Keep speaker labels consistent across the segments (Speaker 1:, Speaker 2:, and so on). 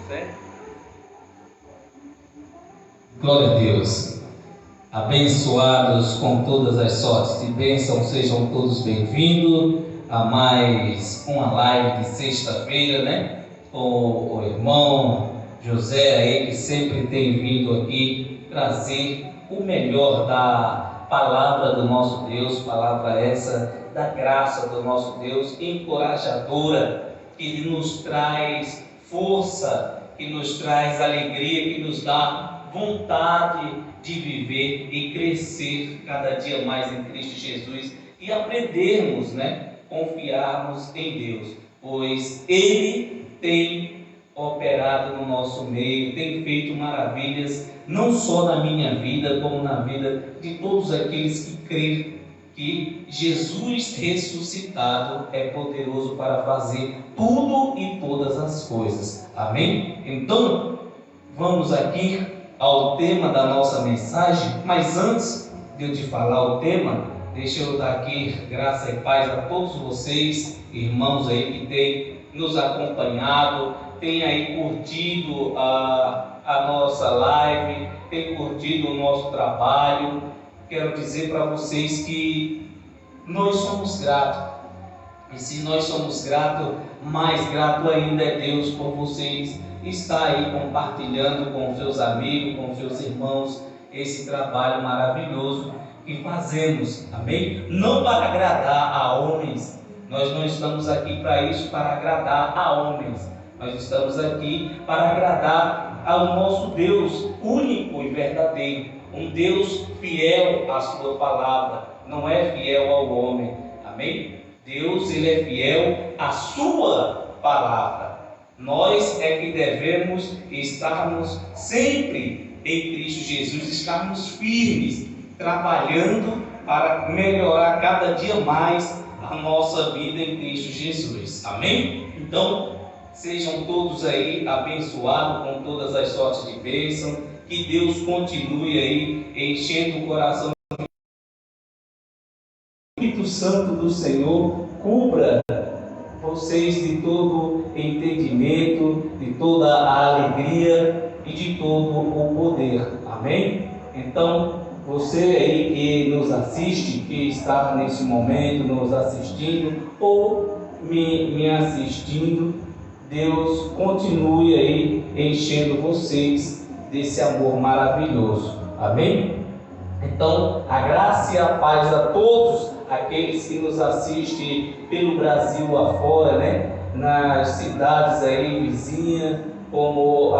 Speaker 1: né?
Speaker 2: Glória a Deus. Abençoados com todas as sortes de bênção, sejam todos bem-vindos a mais uma live de sexta-feira, né? Com o irmão José aí, que sempre tem vindo aqui trazer o melhor da palavra do nosso Deus, palavra essa da graça do nosso Deus, encorajadora, que nos traz força, que nos traz alegria, que nos dá vontade de viver e crescer cada dia mais em Cristo Jesus e aprendermos, né? Confiarmos em Deus, pois Ele tem operado no nosso meio, tem feito maravilhas, não só na minha vida, como na vida de todos aqueles que creem que Jesus ressuscitado é poderoso para fazer tudo e todas as coisas. Amém? Então, vamos aqui ao tema da nossa mensagem, mas antes de eu te falar o tema, deixa eu dar aqui graça e paz a todos vocês, irmãos aí que têm nos acompanhado, têm aí curtido a nossa live, têm curtido o nosso trabalho. Quero dizer para vocês que nós somos gratos, e se nós somos gratos, mais grato ainda é Deus por vocês estar aí compartilhando com seus amigos, com seus irmãos, esse trabalho maravilhoso que fazemos, amém? Não para agradar a homens, nós não estamos aqui para isso, para agradar a homens, nós estamos aqui para agradar ao nosso Deus único e verdadeiro, um Deus fiel à sua palavra, não é fiel ao homem, amém? Deus, Ele é fiel à sua palavra. Nós é que devemos estarmos sempre em Cristo Jesus, estarmos firmes, trabalhando para melhorar cada dia mais a nossa vida em Cristo Jesus. Amém? Então, sejam todos aí abençoados com todas as sortes de bênção, que Deus continue aí enchendo o coração do Espírito Santo do Senhor, cubra vocês de todo entendimento, de toda a alegria e de todo o poder. Amém? Então, você aí que nos assiste, que está nesse momento nos assistindo ou me assistindo, Deus continue aí enchendo vocês desse amor maravilhoso. Amém? Então, a graça e a paz a todos aqueles que nos assistem pelo Brasil afora, né? Nas cidades aí vizinhas, como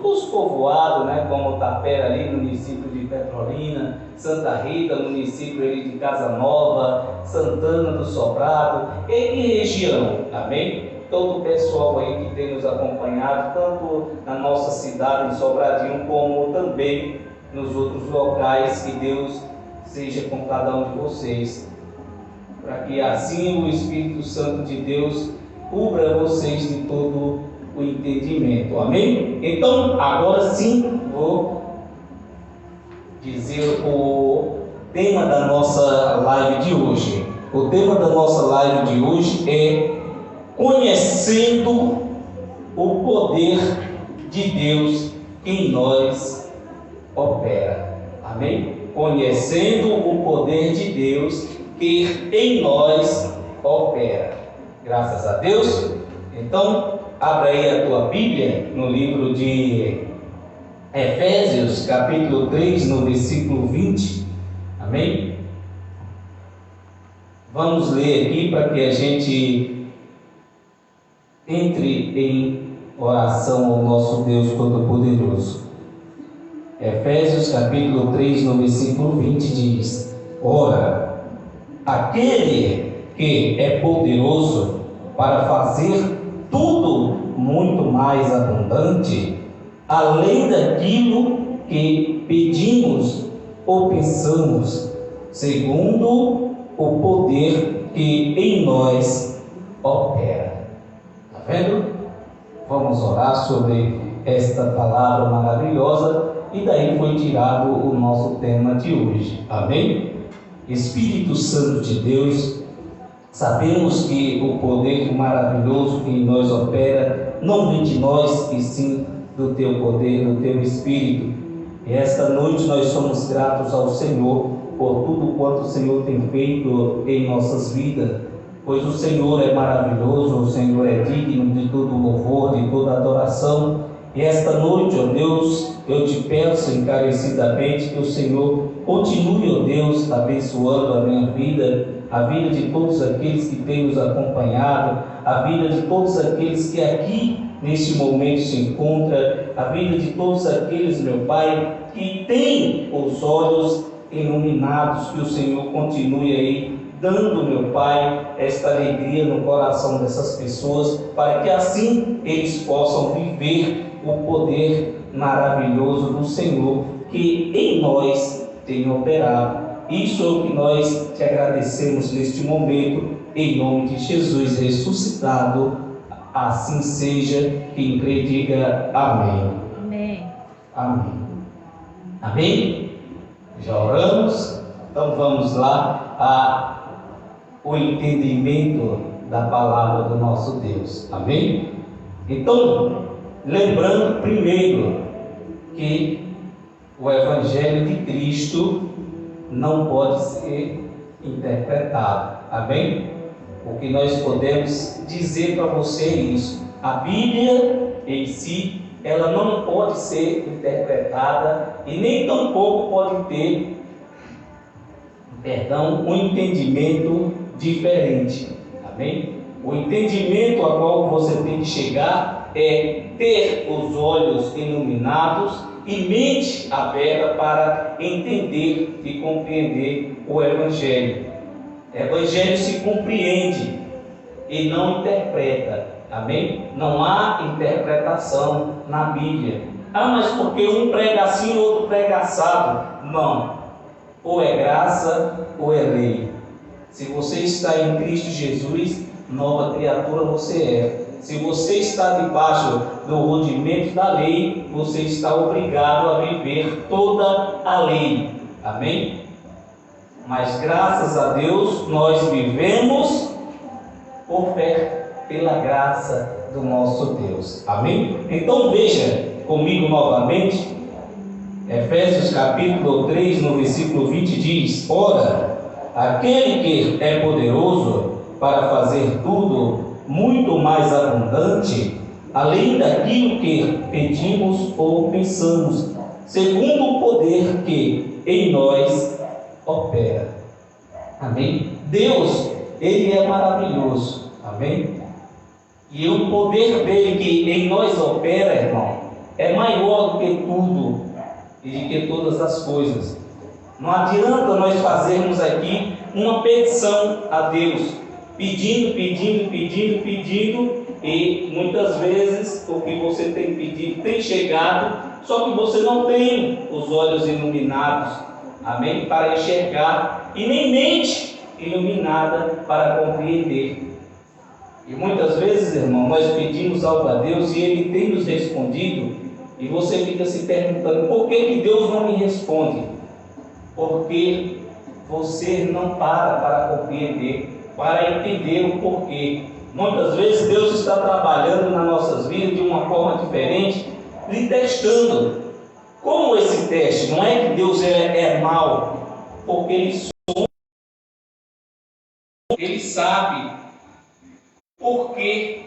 Speaker 2: os povoados, né? Como Tapera ali no município de Petrolina, Santa Rita, município ali de Casa Nova, Santana do Sobrado e região, amém? Todo o pessoal aí que tem nos acompanhado, tanto na nossa cidade, em Sobradinho, como também nos outros locais, que Deus seja com cada um de vocês, para que assim o Espírito Santo de Deus cubra vocês de todo o entendimento. Amém? Então, agora sim, vou dizer o tema da nossa live de hoje. O tema da nossa live de hoje é conhecendo o poder de Deus que em nós opera. Amém? Conhecendo o poder de Deus que em nós opera. Graças a Deus. Então, abra aí a tua Bíblia no livro de Efésios, capítulo 3, no versículo 20. Amém? Vamos ler aqui para que a gente entre em oração ao nosso Deus Todo-Poderoso. Efésios capítulo 3, no versículo 20 diz: Ora, aquele que é poderoso para fazer tudo muito mais abundante, além daquilo que pedimos ou pensamos, segundo o poder que em nós opera. Está vendo? Vamos orar sobre esta palavra maravilhosa. E daí foi tirado o nosso tema de hoje. Amém? Espírito Santo de Deus, sabemos que o poder maravilhoso que em nós opera
Speaker 1: não vem de nós, e sim do Teu poder, do Teu Espírito. E esta noite nós somos gratos ao Senhor por tudo quanto o Senhor tem feito em nossas vidas, pois o Senhor é maravilhoso, o Senhor é digno de todo louvor, de toda adoração. E esta noite, ó Deus, eu te peço encarecidamente que o Senhor continue, ó Deus, abençoando a minha vida, a vida de todos aqueles que têm nos acompanhado, a vida de todos aqueles que aqui neste momento se encontram, a vida de todos aqueles, meu Pai, que têm os olhos iluminados, que o Senhor continue aí dando, meu Pai, esta alegria no coração dessas pessoas, para que assim eles possam viver o poder maravilhoso do Senhor que em nós tem operado. Isso é o que nós te agradecemos neste momento, em nome de Jesus ressuscitado. Assim seja. Quem crê, diga amém.
Speaker 3: Amém.
Speaker 1: Amém. Amém? Já oramos? Então vamos lá ao entendimento da palavra do nosso Deus. Amém? Então, lembrando primeiro que o Evangelho de Cristo não pode ser interpretado. Amém? O que nós podemos dizer para você é isso. A Bíblia em si, ela não pode ser interpretada e nem tampouco pode ter, um entendimento diferente. Amém? O entendimento a qual você tem que chegar é ter os olhos iluminados e mente aberta para entender e compreender o Evangelho. O Evangelho se compreende e não interpreta. Amém? Não há interpretação na Bíblia. Mas porque um prega assim, outro prega assado. Não. Ou é graça ou é lei. Se você está em Cristo Jesus, nova criatura você é. Se você está debaixo do rudimento da lei, você está obrigado a viver toda a lei. Amém? Mas graças a Deus, nós vivemos por fé, pela graça do nosso Deus. Amém? Então veja comigo novamente, Efésios capítulo 3, no versículo 20 diz: Ora, aquele que é poderoso para fazer tudo muito mais abundante, além daquilo que pedimos ou pensamos, segundo o poder que em nós opera. Amém? Deus, Ele é maravilhoso. Amém? E o poder dele que em nós opera, irmão, é maior do que tudo e de que todas as coisas. Não adianta nós fazermos aqui uma petição a Deus, pedindo, e muitas vezes o que você tem pedido tem chegado, só que você não tem os olhos iluminados, amém? Para enxergar, e nem mente iluminada para compreender. E muitas vezes, irmão, nós pedimos algo a Deus e Ele tem nos respondido, e você fica se perguntando: por que Deus não me responde? Porque você não para compreender, para entender o porquê. Muitas vezes Deus está trabalhando nas nossas vidas de uma forma diferente, lhe testando. Como esse teste? Não é que Deus é mau, porque Ele sabe por que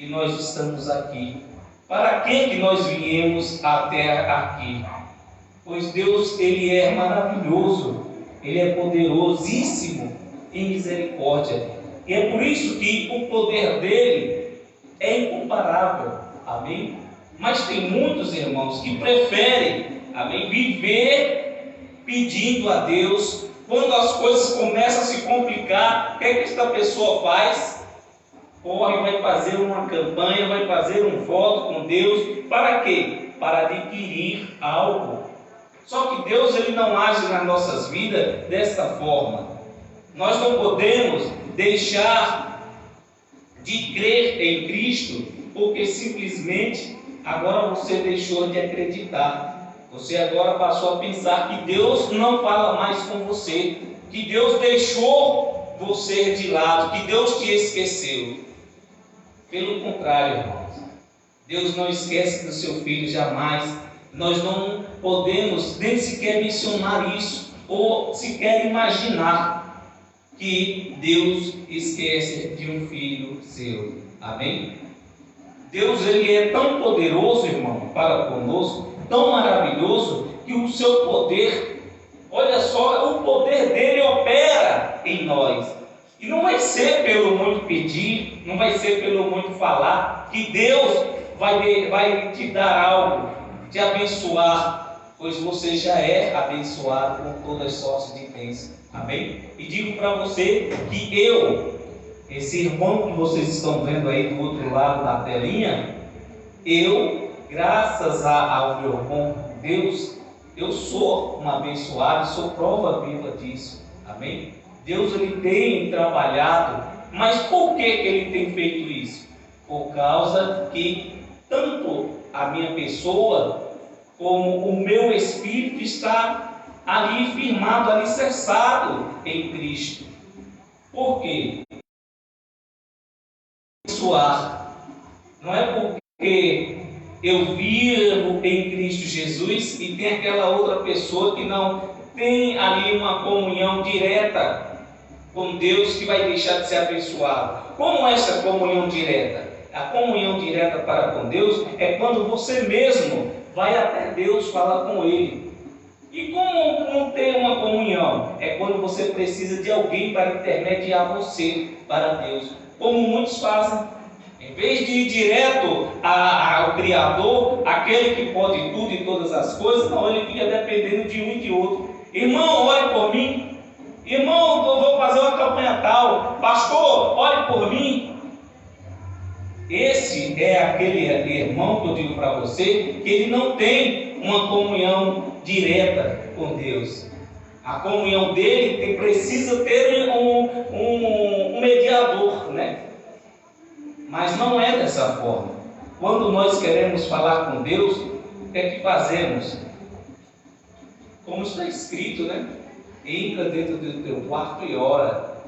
Speaker 1: nós estamos aqui, para que nós viemos até aqui. Pois Deus, Ele é maravilhoso, Ele é poderosíssimo em misericórdia. E é por isso que o poder dele é incomparável. Amém? Mas tem muitos irmãos que preferem, amém, viver pedindo a Deus. Quando as coisas começam a se complicar, o que é que esta pessoa faz? Corre, vai fazer uma campanha, vai fazer um voto com Deus. Para quê? Para adquirir algo. Só que Deus, Ele não age nas nossas vidas desta forma. Nós não podemos deixar de crer em Cristo porque simplesmente agora você deixou de acreditar. Você agora passou a pensar que Deus não fala mais com você, que Deus deixou você de lado, que Deus te esqueceu. Pelo contrário, irmãos, Deus não esquece do seu filho jamais. Nós não podemos nem sequer mencionar isso, ou sequer imaginar que Deus esquece de um filho seu. Amém? Deus, ele é tão poderoso, irmão, para conosco, tão maravilhoso, que o seu poder, olha só, o poder dele opera em nós. E não vai ser pelo muito pedir, não vai ser pelo muito falar, que Deus vai te dar algo, te abençoar, pois você já é abençoado com todas as sortes de bênçãos. Amém? E digo para você que esse irmão que vocês estão vendo aí do outro lado da telinha, graças ao meu bom Deus, eu sou um abençoado, sou prova viva disso. Amém? Deus, ele tem trabalhado, mas por que ele tem feito isso? Por causa que tanto a minha pessoa como o meu espírito está ali firmado, alicerçado em Cristo. Por quê? Não é porque eu vivo em Cristo Jesus e tem aquela outra pessoa que não tem ali uma comunhão direta com Deus, que vai deixar de ser abençoado. Como essa comunhão direta? A comunhão direta para com Deus é quando você mesmo vai até Deus falar com Ele. E como não ter uma comunhão? É quando você precisa de alguém para intermediar você para Deus, como muitos fazem. Em vez de ir direto ao Criador, aquele que pode tudo e todas as coisas, não, ele fica dependendo de um e de outro. Irmão, ore por mim. Irmão, eu vou fazer uma campanha tal. Pastor, ore por mim. Esse é aquele irmão que eu digo para você, que ele não tem uma comunhão direta com Deus. A comunhão dele precisa ter um mediador, né? Mas não é dessa forma. Quando nós queremos falar com Deus, o que é que fazemos? Como está escrito, né? Entra dentro do teu quarto e ora.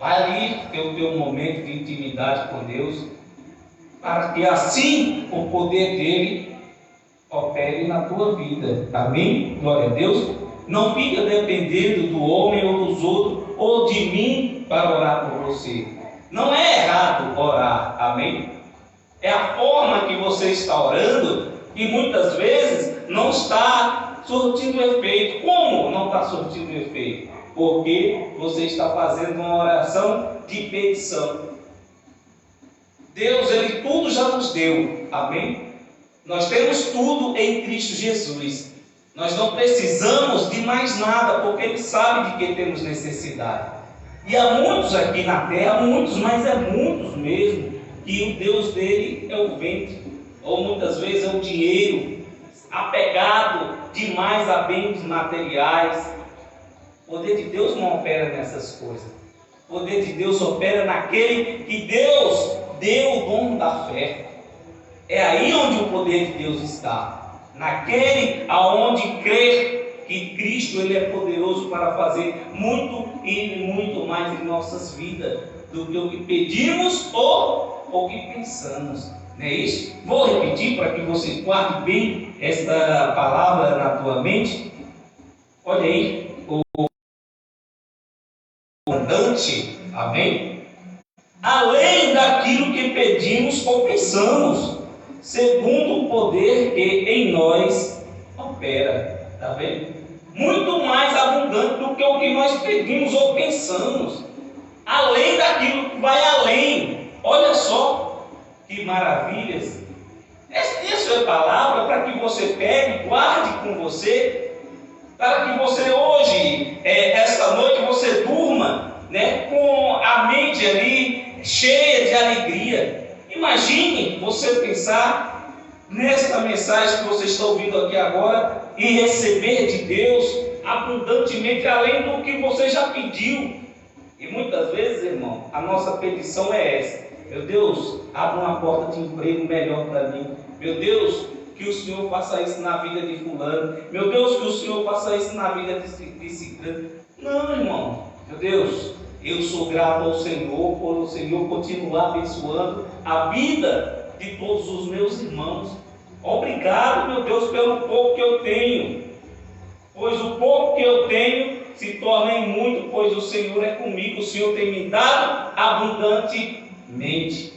Speaker 1: Vai ali ter o teu momento de intimidade com Deus, para que assim o poder dele opere na tua vida. Amém? Glória a Deus. Não fica dependendo do homem ou dos outros, ou de mim para orar por você. Não é errado orar, amém? É a forma que você está orando que muitas vezes não está surtindo efeito. Como não está surtindo efeito? Porque você está fazendo uma oração de petição. Deus, ele tudo já nos deu, amém? Nós temos tudo em Cristo Jesus. Nós não precisamos de mais nada, porque Ele sabe de que temos necessidade. E há muitos aqui na terra, muitos, mas é muitos mesmo, que o Deus dele é o ventre, ou muitas vezes é o dinheiro, apegado demais a bens materiais. O poder de Deus não opera nessas coisas. O poder de Deus opera naquele que Deus deu o dom da fé. É aí onde o poder de Deus está. Naquele aonde crer que Cristo ele é poderoso para fazer muito e muito mais em nossas vidas do que o que pedimos ou o que pensamos. Não é isso? Vou repetir para que você guarde bem esta palavra na tua mente. Olha aí, o abundante, amém? Além daquilo que pedimos ou pensamos, segundo o poder que em nós opera. Está vendo? Muito mais abundante do que o que nós pedimos ou pensamos. Além daquilo que vai além. Olha só que maravilhas. Essa é a palavra para que você pegue, guarde com você, para que você hoje, esta noite, você durma, né, com a mente ali cheia de alegria. Imagine você pensar nesta mensagem que você está ouvindo aqui agora e receber de Deus abundantemente além do que você já pediu. E muitas vezes, irmão, a nossa petição é essa: meu Deus, abra uma porta de emprego melhor para mim. Meu Deus, que o Senhor faça isso na vida de fulano. Meu Deus, que o Senhor faça isso na vida de ciclano. Não, irmão. Meu Deus, eu sou grato ao Senhor por o Senhor continuar abençoando a vida de todos os meus irmãos. Obrigado, meu Deus, pelo pouco que eu tenho, pois o pouco que eu tenho se torna em muito, pois o Senhor é comigo, o Senhor tem me dado abundantemente,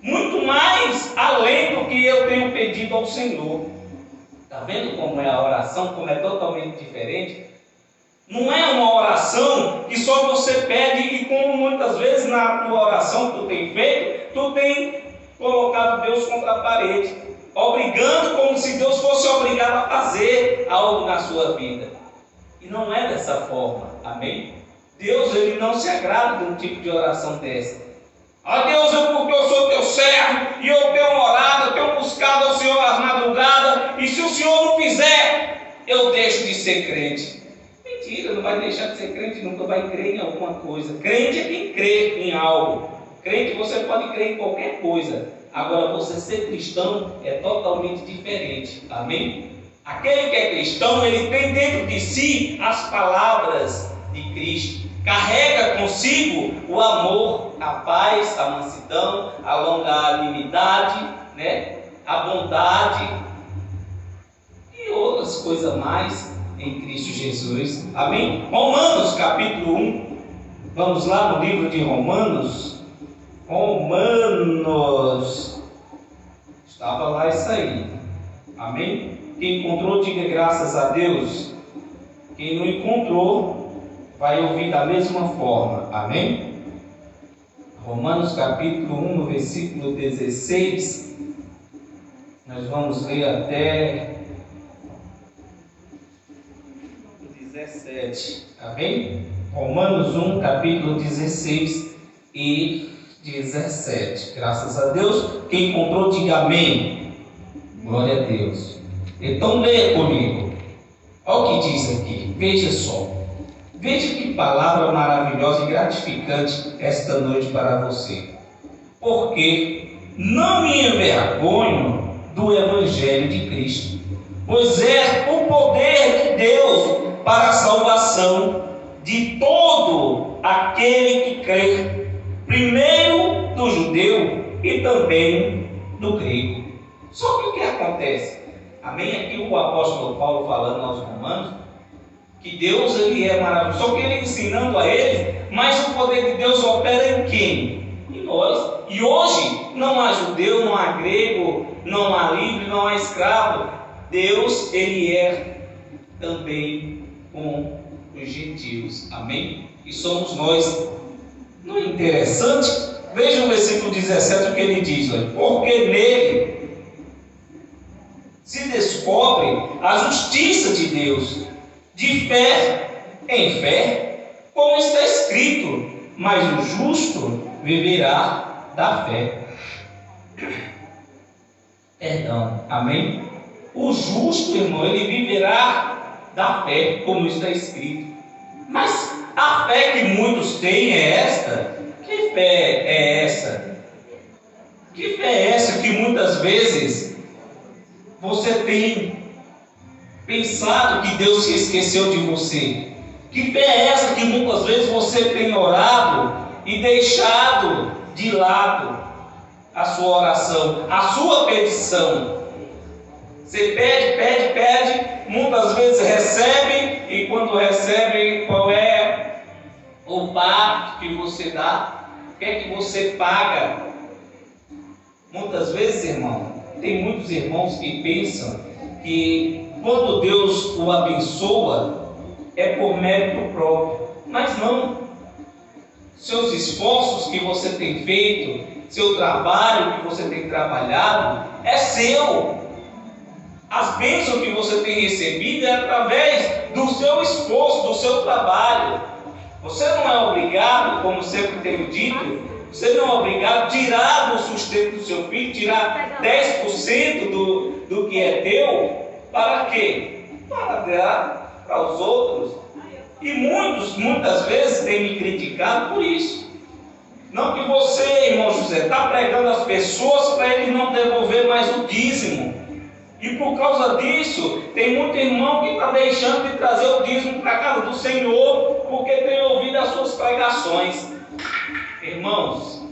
Speaker 1: muito mais além do que eu tenho pedido ao Senhor. Está vendo como é a oração, como é totalmente diferente? Não é uma oração que só você pede e como muitas vezes na tua oração que tu tem feito, tu tem colocado Deus contra a parede, obrigando como se Deus fosse obrigado a fazer algo na sua vida. E não é dessa forma, amém? Deus, Ele não se agrada de um tipo de oração dessa. Deus, porque eu sou teu servo e eu tenho orado, eu tenho buscado ao Senhor às madrugadas, e se o Senhor não fizer, eu deixo de ser crente. Mentira, não vai deixar de ser crente, nunca vai crer em alguma coisa. Crente é quem crê em algo. Crente, você pode crer em qualquer coisa. Agora, você ser cristão é totalmente diferente, amém? Aquele que é cristão, ele tem dentro de si as palavras de Cristo. Carrega consigo o amor, a paz, a mansidão, a longanimidade, a bondade e outras coisas mais em Cristo Jesus. Amém? Romanos capítulo 1. Vamos lá no livro de Romanos. Estava lá isso aí. Amém? Quem encontrou, diga graças a Deus. Quem não encontrou, vai ouvir da mesma forma. Amém? Romanos capítulo 1, no versículo 16. Nós vamos ler até 17. Amém? Romanos 1, capítulo 16 e 17. Graças a Deus. Quem encontrou, diga amém. Glória a Deus. Então leia comigo. Olha o que diz aqui. Veja só. Veja que palavra maravilhosa e gratificante esta noite para você. Porque não me envergonho do Evangelho de Cristo, pois é o poder de Deus para a salvação de todo aquele que crê, primeiro do judeu e também do grego. Só que o que acontece? Amém? Aqui o apóstolo Paulo falando aos romanos que Deus, Ele é maravilhoso, só que Ele ensinando a eles, mas o poder de Deus opera em quem? Em nós. E hoje não há judeu, não há grego, não há livre, não há escravo. Deus, Ele é também com os gentios. Amém? E somos nós. Não é interessante? Veja o versículo 17 o que ele diz. Olha, porque nele se descobre a justiça de Deus, de fé em fé, como está escrito, mas o justo viverá da fé. Perdão, amém? O justo, irmão, ele viverá da fé, como está escrito. Mas a fé que muitos têm é esta? Que fé é essa? Que fé é essa que muitas vezes você tem pensado que Deus se esqueceu de você? Que fé é essa que muitas vezes você tem orado e deixado de lado a sua oração, a sua petição? Você pede, muitas vezes recebe, e quando recebe, qual é o pago que você dá? O que é que você paga? Muitas vezes, irmão, tem muitos irmãos que pensam que quando Deus o abençoa é por mérito próprio, mas não. Seus esforços que você tem feito, seu trabalho que você tem trabalhado, é seu. As bênçãos que você tem recebido é através do seu esforço, do seu trabalho. Você não é obrigado, como sempre tenho dito, você não é obrigado a tirar do sustento do seu filho, tirar 10% do que é teu. Para quê? Para dar para os outros. E muitas vezes têm me criticado por isso. Não que você, irmão José, está pregando às pessoas para eles não devolver mais o dízimo. E por causa disso, tem muito irmão que está deixando de trazer o dízimo para a casa do Senhor, porque tem ouvido as suas pregações. Irmãos,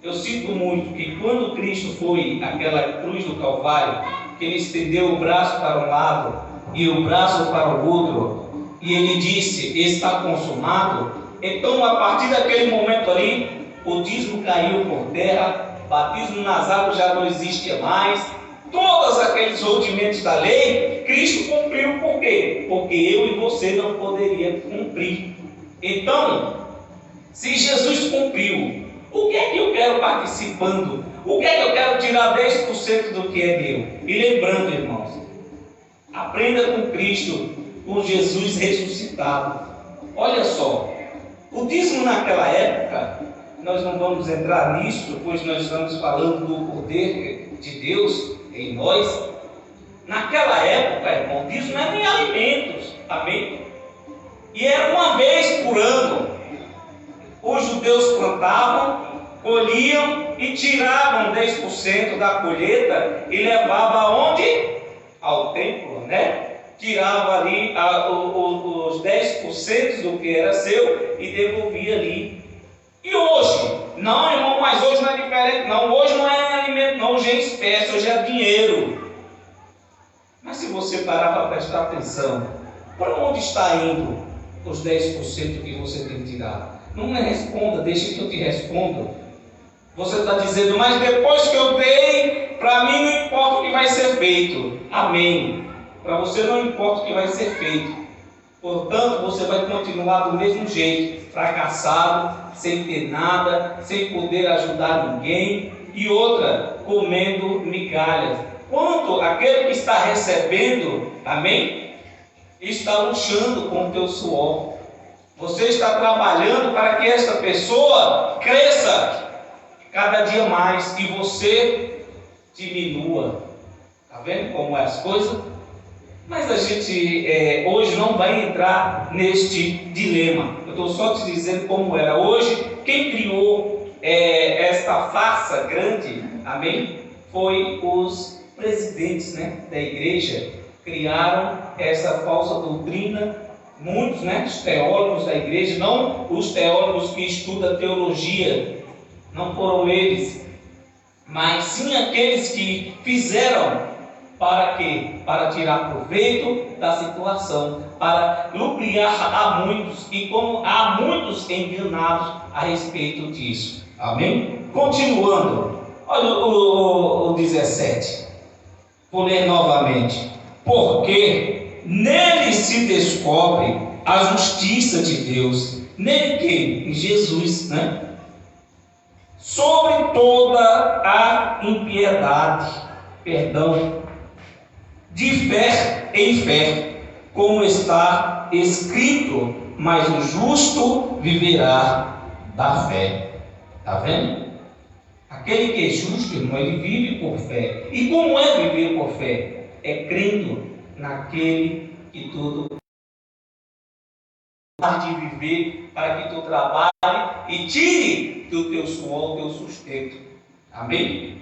Speaker 1: Eu sinto muito que quando Cristo foi àquela cruz do Calvário, que ele estendeu o braço para um lado e o braço para o outro, e ele disse: está consumado. Então, a partir daquele momento ali, o dízimo caiu por terra, batismo nas águas já não existia mais, todos aqueles rudimentos da lei, Cristo cumpriu. Por quê? Porque eu e você não poderia cumprir. Então, se Jesus cumpriu, o que é que eu quero participando? O que é que eu quero tirar 10% do que é meu? E lembrando, irmãos, aprenda com Cristo, com Jesus ressuscitado. Olha só, o dízimo naquela época, nós não vamos entrar nisso, pois nós estamos falando do poder de Deus em nós. Naquela época, irmão, o dízimo era em alimentos, amém? E era uma vez por ano. Os judeus plantavam, colhiam e tiravam 10% da colheita e levavam aonde? Ao templo, né? Tirava ali os 10% do que era seu e devolvia ali. E hoje? Não, irmão, mas hoje não é diferente. Não, hoje não é alimento, não, hoje é espécie, hoje é dinheiro. Mas se você parar para prestar atenção, para onde está indo os 10% que você tem que tirar? Não me responda, deixa que eu te respondo. Você está dizendo: mas depois que eu dei, para mim não importa o que vai ser feito. Amém. Para você não importa o que vai ser feito. Portanto, você vai continuar do mesmo jeito, fracassado, sem ter nada, sem poder ajudar ninguém. E outra, comendo migalhas. Quanto aquele que está recebendo, amém, está luxando com o teu suor. Você está trabalhando para que esta pessoa cresça cada dia mais e você diminua. Está vendo como é as coisas? Mas a gente hoje não vai entrar neste dilema. Eu estou só te dizendo como era. Hoje, quem criou esta farsa grande, amém, foi os presidentes, né, da igreja. Criaram essa falsa doutrina. Muitos, né, os teólogos da igreja, não os teólogos que estudam teologia, não foram eles, mas sim aqueles que fizeram. Para quê? Para tirar proveito da situação, para lubriar a muitos, e como há muitos enganados a respeito disso. Amém? Continuando, olha o 17, vou ler novamente. Porque nele se descobre a justiça de Deus. Nele quem? Em Jesus, né? Sobre toda a impiedade, de fé em fé, como está escrito: mas o justo viverá da fé. Está vendo? Aquele que é justo, irmão, ele vive por fé. E como é viver por fé? É crendo naquele que tudo de viver, para que tu trabalhe e tire do teu suor o teu sustento. Amém?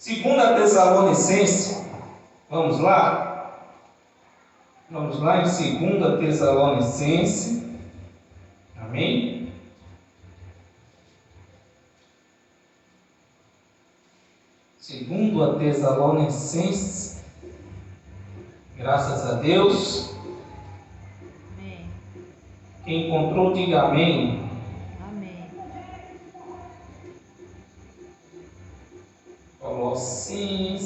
Speaker 1: 2 Tessalonicenses, vamos lá? Vamos lá em 2 Tessalonicenses, amém? Segundo a Tessalonicenses, graças a Deus. Amém. Quem encontrou, diga amém. Amém. Colossenses.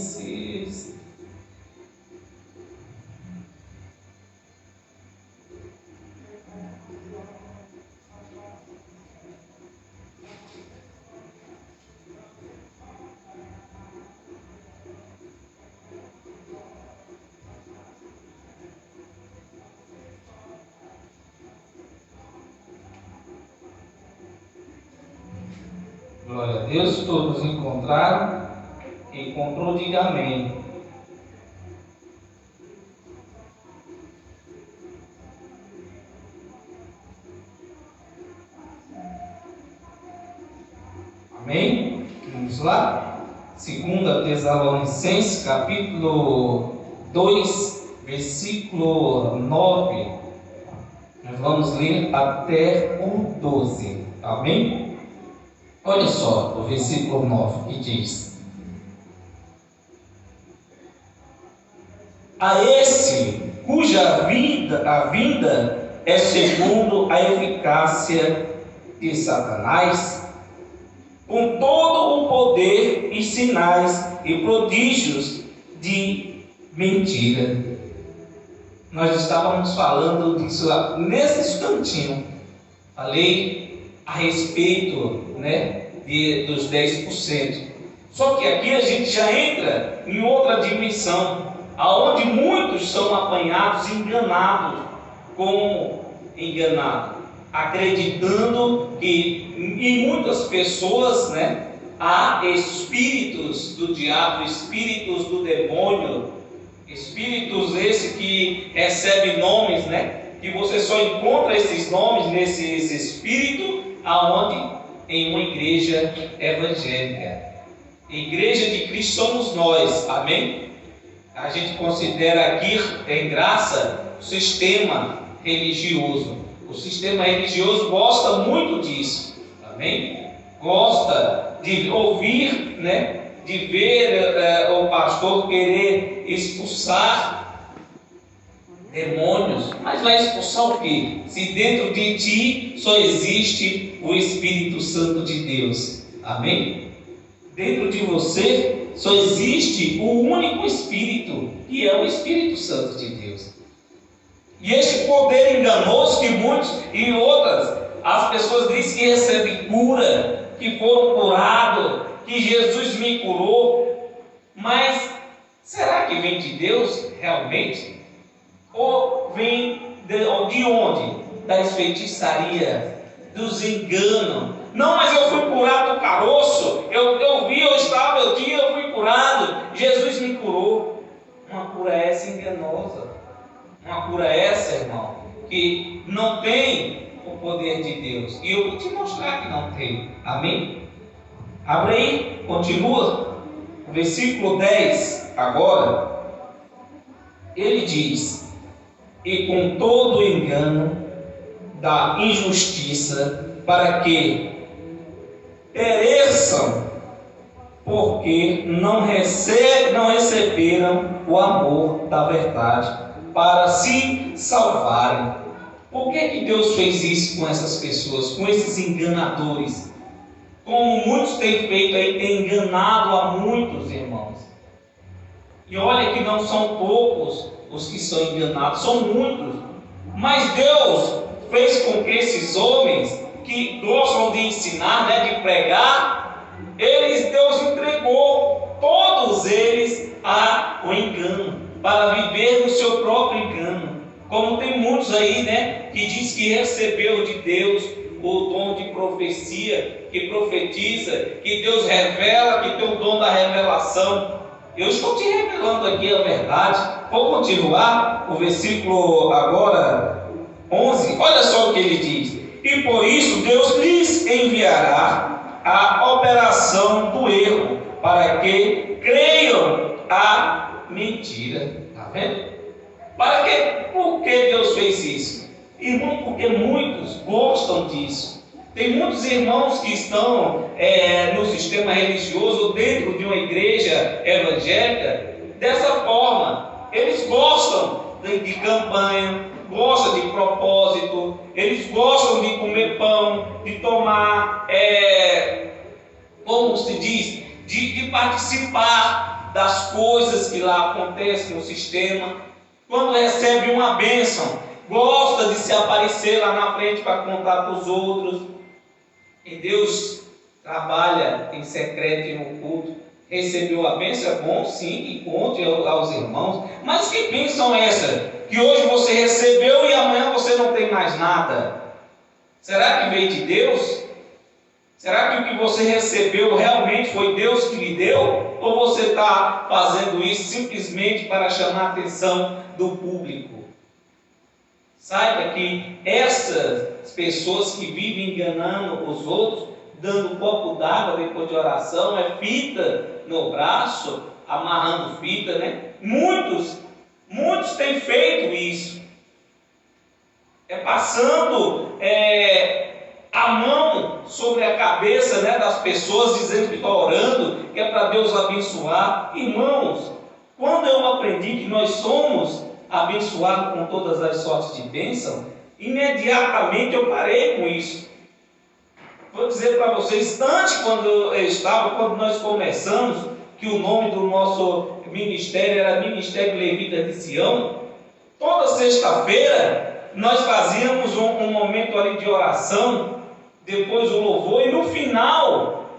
Speaker 1: Glória a Deus, todos encontraram. Quem encontrou, diga amém. Amém? Vamos lá? 2 Tessalonicenses, capítulo 2, versículo 9. Nós vamos ler até o 12. Amém?
Speaker 2: Olha só o versículo 9 que diz: a esse cuja a vinda é segundo a eficácia de Satanás, com todo o poder e sinais e prodígios de mentira. Nós estávamos falando disso lá, nesse instantinho. Falei a respeito, dos 10%. Só que aqui a gente já entra em outra dimensão, aonde muitos são apanhados, enganados, acreditando que em muitas pessoas, há espíritos do diabo, espíritos do demônio, espíritos esses que recebem nomes, que você só encontra esses nomes esse espírito aonde? Em uma igreja evangélica. Igreja de Cristo somos nós, amém? A gente considera aqui em graça o sistema religioso. O sistema religioso gosta muito disso, amém? Gosta de ouvir, de ver o pastor querer expulsar demônios. Mas vai expulsar o quê? Se dentro de ti só existe o Espírito Santo de Deus, amém? Dentro de você só existe o único Espírito, que é o Espírito Santo de Deus. E este poder enganoso que muitos e outras, as pessoas dizem que recebem cura, que foram curados, que Jesus me curou. Mas será que vem de Deus realmente? Ou vem de onde? Das feitiçarias, dos enganos. Não, mas eu fui curado do caroço, eu vi, eu estava, eu fui curado, Jesus me curou. Uma cura essa enganosa, uma cura essa, irmão, que não tem o poder de Deus. E eu vou te mostrar que não tem, amém? Abre aí, continua, versículo 10, agora, ele diz: e com todo o engano da injustiça, para que pereçam, porque não receberam o amor da verdade para se salvarem. Por que Deus fez isso com essas pessoas, com esses enganadores? Como muitos têm feito aí, têm enganado a muitos irmãos. E olha que não são poucos os que são enganados, são muitos. Mas Deus fez com que esses homens que gostam de ensinar, de pregar, Deus entregou todos eles ao engano, para viver no seu próprio engano. Como tem muitos aí, que diz que recebeu de Deus o dom de profecia, que profetiza, que Deus revela, que tem o dom da revelação. Eu estou te revelando aqui a verdade. Vou continuar o versículo agora 11. Olha só o que ele diz: e por isso Deus lhes enviará a operação do erro, para que creiam a mentira. Está vendo? Para que? Por que Deus fez isso? Irmão, porque muitos gostam disso. Tem muitos irmãos que estão no sistema religioso, dentro de uma igreja evangélica, dessa forma. Eles gostam de campanha, gostam de propósito, eles gostam de comer pão, de tomar, como se diz, de participar das coisas que lá acontecem no sistema. Quando recebe uma bênção, gosta de se aparecer lá na frente para contar para os outros. E Deus trabalha em secreto e no culto. Recebeu a bênção, é bom sim, que conte aos irmãos. Mas que bênção é essa? Que hoje você recebeu e amanhã você não tem mais nada. Será que veio de Deus? Será que o que você recebeu realmente foi Deus que lhe deu? Ou você está fazendo isso simplesmente para chamar a atenção do público? Saiba que essas pessoas que vivem enganando os outros, dando um copo d'água depois de oração, fita no braço, amarrando fita, Muitos têm feito isso. Passando
Speaker 1: a mão sobre a cabeça, né, das pessoas, dizendo que está orando, que é para Deus abençoar. Irmãos, quando eu aprendi que nós somos abençoados com todas as sortes de bênção, imediatamente eu parei com isso. Vou dizer para vocês, antes quando nós começamos, que o nome do nosso ministério era Ministério Levita de Sião, toda sexta-feira nós fazíamos um momento ali de oração, depois o louvor, e no final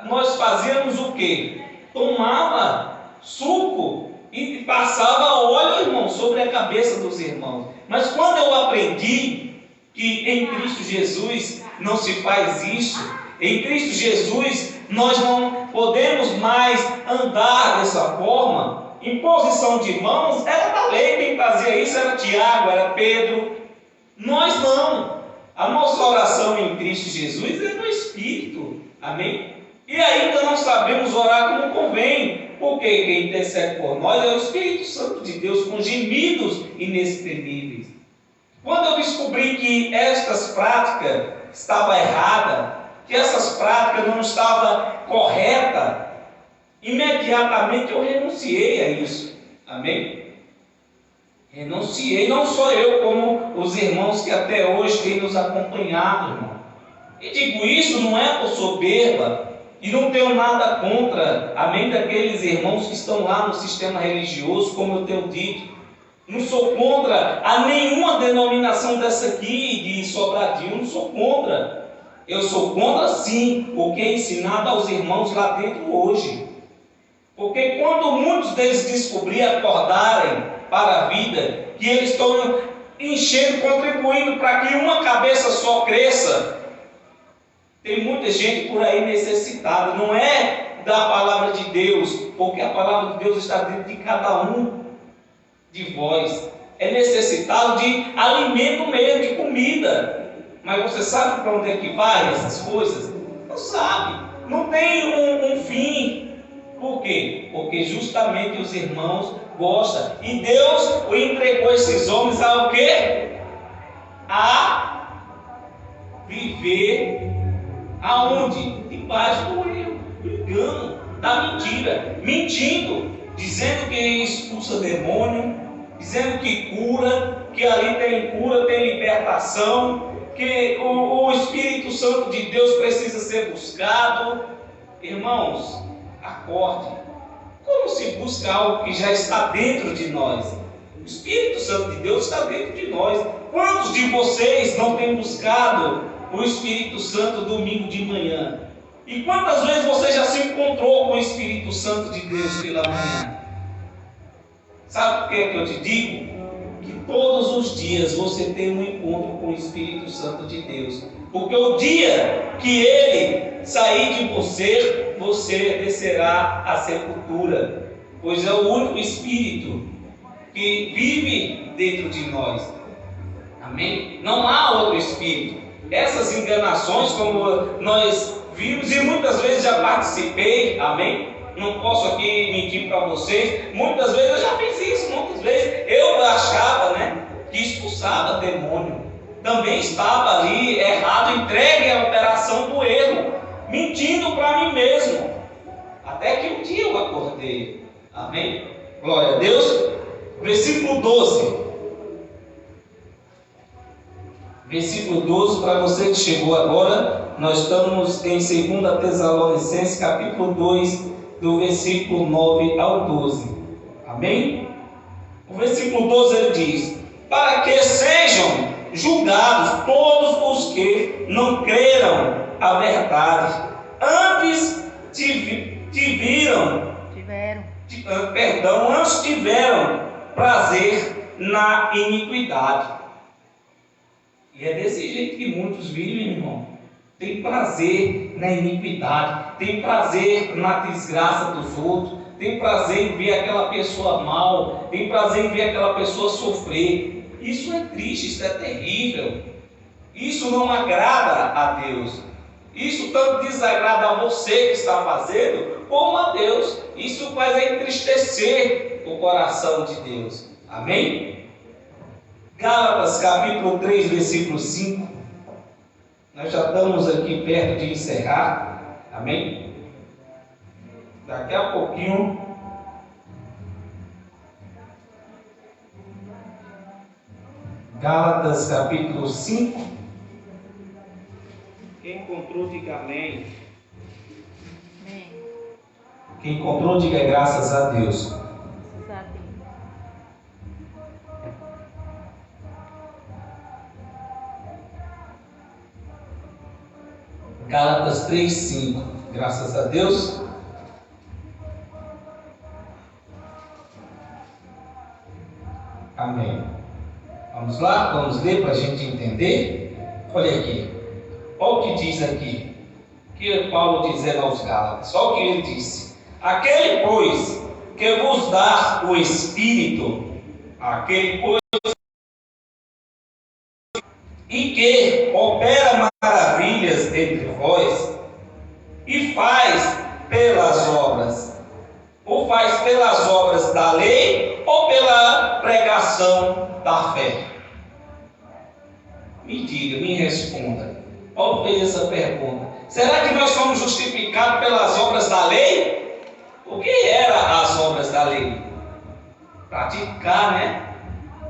Speaker 1: nós fazíamos o quê? Tomava suco e passava óleo, irmão, sobre a cabeça dos irmãos. Mas quando eu aprendi que em Cristo Jesus não se faz isso, em Cristo Jesus nós não podemos mais andar dessa forma, imposição de mãos era da lei, quem fazia isso era Tiago, era Pedro. Nós não. A nossa oração em Cristo Jesus é no Espírito, amém? E ainda não sabemos orar como convém, porque quem intercede por nós é o Espírito Santo de Deus, com gemidos inexprimíveis. Quando eu descobri que estas práticas estavam erradas, que essas práticas não estavam corretas, imediatamente eu renunciei a isso, amém? Renunciei, não só eu, como os irmãos que até hoje têm nos acompanhado, irmão. E digo isso não é por soberba, e não tenho nada contra, amém, daqueles irmãos que estão lá no sistema religioso, como eu tenho dito. Não sou contra a nenhuma denominação dessa aqui de Sobradinho, não sou contra. Eu sou contra sim o que é ensinado aos irmãos lá dentro hoje. Porque quando muitos deles descobrirem, acordarem para a vida, que eles estão enchendo, contribuindo para que uma cabeça só cresça, tem muita gente por aí necessitada. Não é da palavra de Deus, porque a palavra de Deus está dentro de cada um de vós. É necessitado de alimento mesmo, de comida. Mas você sabe para onde é que vai essas coisas? Não sabe. Não tem um fim. Por quê? Porque justamente os irmãos gostam. E Deus entregou esses homens a o quê? A viver aonde? Debaixo do erro, brigando, da mentira, mentindo, dizendo que expulsa demônio, dizendo que cura, que ali tem cura, tem libertação, que o Espírito Santo de Deus precisa ser buscado. Irmãos, acorde. Como se busca algo que já está dentro de nós? O Espírito Santo de Deus está dentro de nós. Quantos de vocês não têm buscado o Espírito Santo domingo de manhã? E quantas vezes você já se encontrou com o Espírito Santo de Deus pela manhã? Sabe por que eu te digo? Que todos os dias você tem um encontro com o Espírito Santo de Deus. Porque o dia que ele sair de você, você descerá à sepultura. Pois é o único Espírito que vive dentro de nós. Amém? Não há outro Espírito. Essas enganações, como nós vimos, e muitas vezes já participei, amém? Não posso aqui mentir para vocês, muitas vezes eu já fiz isso, muitas vezes eu achava, que expulsava demônio, também estava ali errado, entregue à operação do erro, mentindo para mim mesmo, até que um dia eu acordei, amém? Glória a Deus. Versículo 12. Versículo 12, para você que chegou agora, nós estamos em 2 Tessalonicenses, capítulo 2, do versículo 9 ao 12. Amém? O versículo 12 ele diz: para que sejam julgados todos os que não creram a verdade, antes tiveram prazer na iniquidade. E é desse jeito que muitos vivem, irmão. Tem prazer na iniquidade, tem prazer na desgraça dos outros, tem prazer em ver aquela pessoa mal, tem prazer em ver aquela pessoa sofrer. Isso é triste, isso é terrível. Isso não agrada a Deus. Isso tanto desagrada a você que está fazendo, como a Deus. Isso faz entristecer o coração de Deus. Amém? Gálatas capítulo 3, versículo 5. Nós já estamos aqui perto de encerrar. Amém? Daqui a pouquinho. Gálatas capítulo 5. Quem encontrou, diga amém.
Speaker 3: Amém.
Speaker 1: Quem encontrou, diga graças a Deus.
Speaker 3: Graças a Deus.
Speaker 1: Gálatas 3:5. Graças a Deus. Amém. Vamos lá, vamos ler para a gente entender. Olha aqui. Olha o que diz aqui. Que Paulo dizendo aos Gálatas. Olha o que ele disse. Aquele, pois, que vos dá o Espírito, aquele, pois, e que opera maravilhas entre vós, e faz pelas obras, ou faz pelas obras da lei, ou pela pregação da fé? Me diga, me responda. Paulo fez essa pergunta. Será que nós somos justificados pelas obras da lei? O que eram as obras da lei? Praticar, né?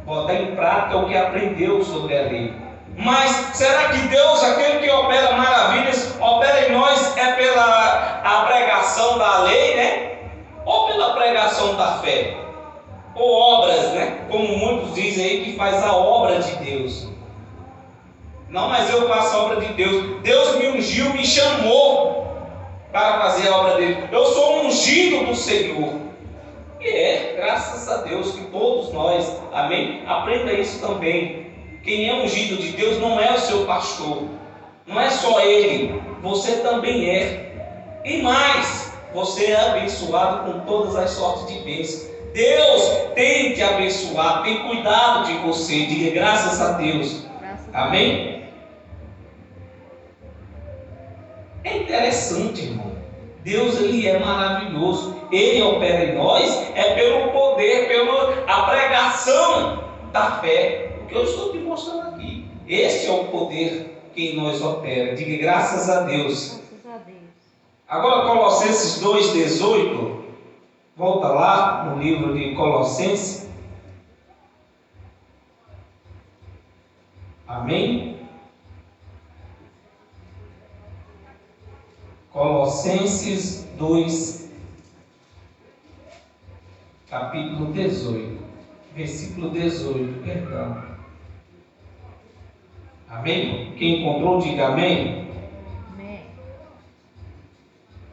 Speaker 1: Botar em prática o que aprendeu sobre a lei. Mas será que Deus, aquele que opera maravilhas, opera em nós pela a pregação da lei, né? Ou pela pregação da fé? Ou obras, né? Como muitos dizem aí que faz a obra de Deus. Não, mas eu faço a obra de Deus. Deus me ungiu, me chamou para fazer a obra dele. Eu sou ungido do Senhor. E graças a Deus que todos nós, amém? Aprenda isso também. Quem é ungido de Deus não é o seu pastor. Não é só ele. Você também é. E mais, você é abençoado com todas as sortes de bênçãos. Deus tem te abençoado, tem cuidado de você. Diga graças a Deus. Amém? É interessante, irmão. Deus, ele é maravilhoso. Ele opera em nós pelo poder, pela pregação da fé. O que eu estou te mostrando aqui. Este é o poder que em nós opera. Diga graças a Deus.
Speaker 3: Graças a Deus.
Speaker 1: Agora Colossenses 2,18. Volta lá no livro de Colossenses. Amém? Colossenses 2, capítulo 18, versículo 18, perdão. Amém? Quem encontrou, diga amém.
Speaker 3: Amém.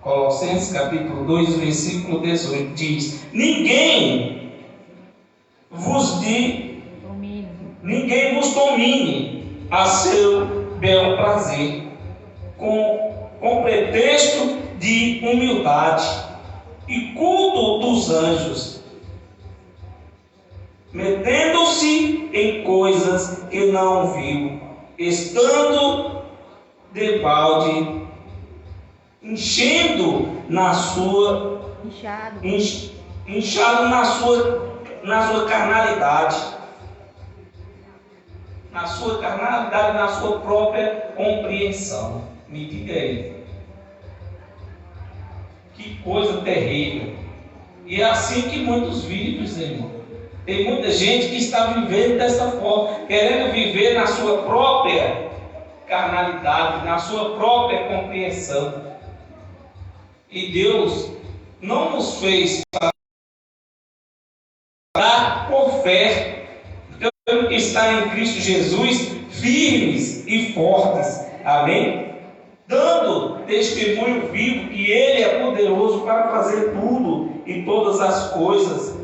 Speaker 1: Colossenses capítulo 2, versículo 18 diz: Ninguém vos domine a seu belo prazer, com pretexto de humildade e culto dos anjos, metendo-se em coisas que não viu, estando debalde, inchado na sua carnalidade, na sua própria compreensão. Me diga aí. Que coisa terrível. E é assim que muitos vivem, irmão. Tem muita gente que está vivendo dessa forma, querendo viver na sua própria carnalidade, na sua própria compreensão. E Deus não nos fez para por fé. Temos que estar em Cristo Jesus firmes e fortes. Amém? Dando testemunho vivo que Ele é poderoso para fazer tudo e todas as coisas.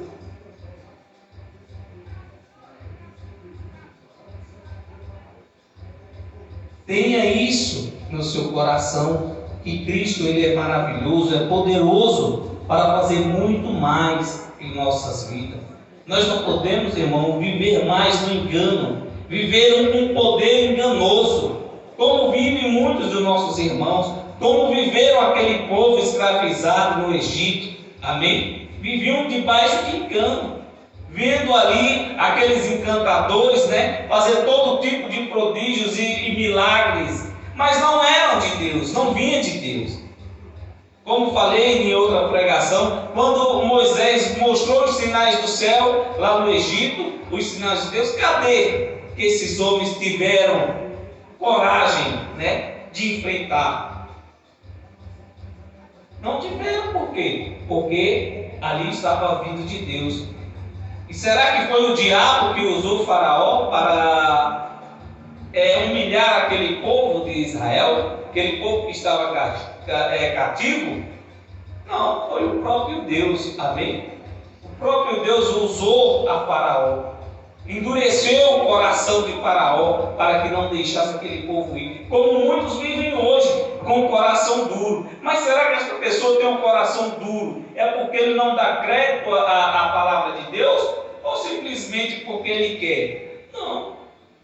Speaker 1: Tenha isso no seu coração, que Cristo, Ele é maravilhoso, é poderoso para fazer muito mais em nossas vidas. Nós não podemos, irmão, viver mais no engano, viver um poder enganoso, como vivem muitos dos nossos irmãos, como viveram aquele povo escravizado no Egito. Amém? Viviam debaixo de engano, vendo ali aqueles encantadores, né, fazer todo tipo de prodígios e milagres mas não eram de Deus, não vinha de Deus. Como falei em outra pregação, quando Moisés mostrou os sinais do céu lá no Egito, os sinais de Deus, cadê que esses homens tiveram coragem, de enfrentar? Não tiveram. Por quê? Porque ali estava vindo de Deus. E será que foi o diabo que usou o faraó para humilhar aquele povo de Israel? Aquele povo que estava cativo? Não, foi o próprio Deus. Amém? O próprio Deus usou a faraó, endureceu o coração de faraó para que não deixasse aquele povo ir, como muitos vivem hoje com o coração duro. Mas será que essa pessoa tem um coração duro é porque ele não dá crédito à palavra de Deus, ou simplesmente porque ele quer? Não,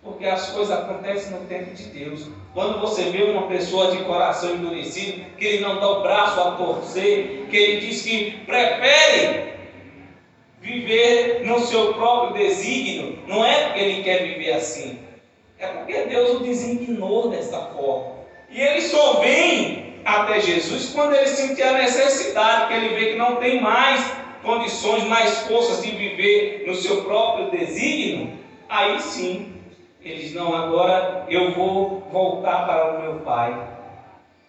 Speaker 1: porque as coisas acontecem no tempo de Deus. Quando você vê uma pessoa de coração endurecido, que ele não dá o braço a torcer, que ele diz que prefere viver no seu próprio desígnio, não é porque ele quer viver assim, é porque Deus o designou dessa forma. E ele só vem até Jesus quando ele sentir a necessidade, que ele vê que não tem mais condições, mais forças de viver no seu próprio desígnio. Aí sim, ele diz: não, agora eu vou voltar para o meu Pai.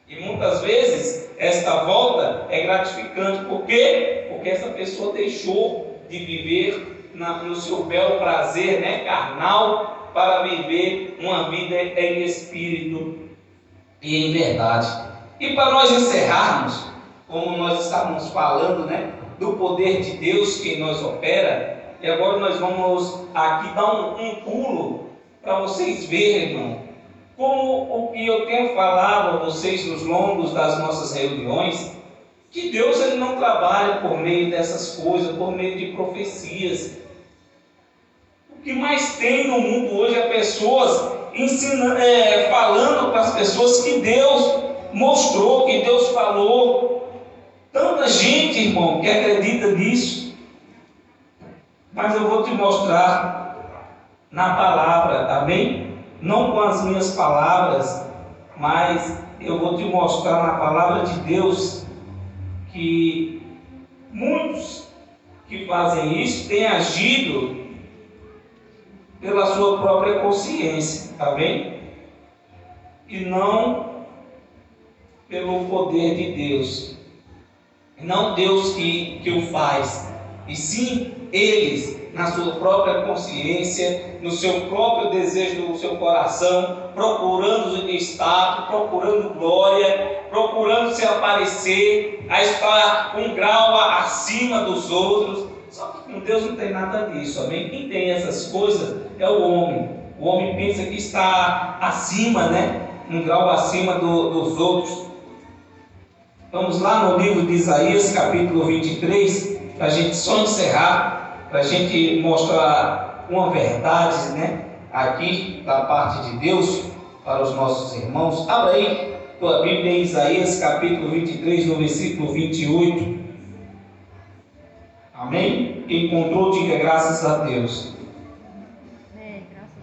Speaker 1: E muitas vezes esta volta é gratificante. Por quê? Porque essa pessoa deixou de viver no seu belo prazer, carnal, para viver uma vida em espírito e em verdade. E para nós encerrarmos, como nós estávamos falando, do poder de Deus que nós opera, e agora nós vamos aqui dar um pulo para vocês verem, irmão, como o que eu tenho falado a vocês nos longos das nossas reuniões, que Deus ele não trabalha por meio dessas coisas, por meio de profecias. O que mais tem no mundo hoje é pessoas falando para as pessoas que Deus mostrou, que Deus falou. Tanta gente, irmão, que acredita nisso. Mas eu vou te mostrar na palavra, amém? Não com as minhas palavras, mas eu vou te mostrar na palavra de Deus que muitos que fazem isso têm agido pela sua própria consciência, tá bem? E não pelo poder de Deus. Não Deus que o faz, e sim eles, na sua própria consciência, no seu próprio desejo do seu coração, procurando status, procurando glória, procurando se aparecer, a estar um grau acima dos outros. Só que com Deus não tem nada disso, amém? Quem tem essas coisas é o homem. O homem pensa que está acima, um grau acima dos outros. Vamos lá no livro de Isaías, capítulo 23, para a gente só encerrar, para a gente mostrar uma verdade, aqui da parte de Deus para os nossos irmãos. Abra aí tua Bíblia em Isaías, capítulo 23, no versículo 28. Amém? Quem encontrou, diga graças a Deus.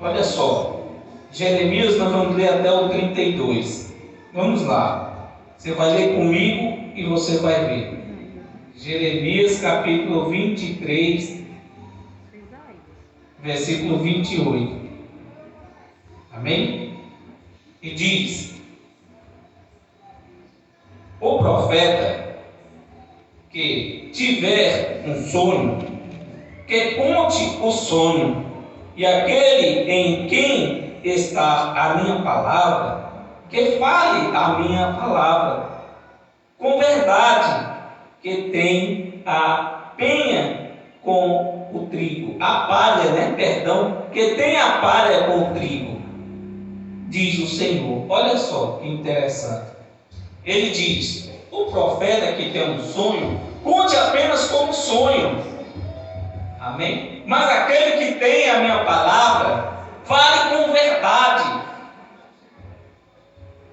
Speaker 1: Olha só, Jeremias, nós vamos ler até o 32. Vamos lá. Você vai ler comigo e você vai ver. Jeremias capítulo 23, versículo 28. Amém? E diz: o profeta que tiver um sonho, que conte o sonho, e aquele em quem está a minha palavra, que fale a minha palavra, com verdade, que tem a penha com o trigo, a palha, que tem a palha com o trigo, diz o Senhor. Olha só que interessante. Ele diz: o profeta que tem um sonho, conte apenas como sonho, amém? Mas aquele que tem a minha palavra, fale com verdade.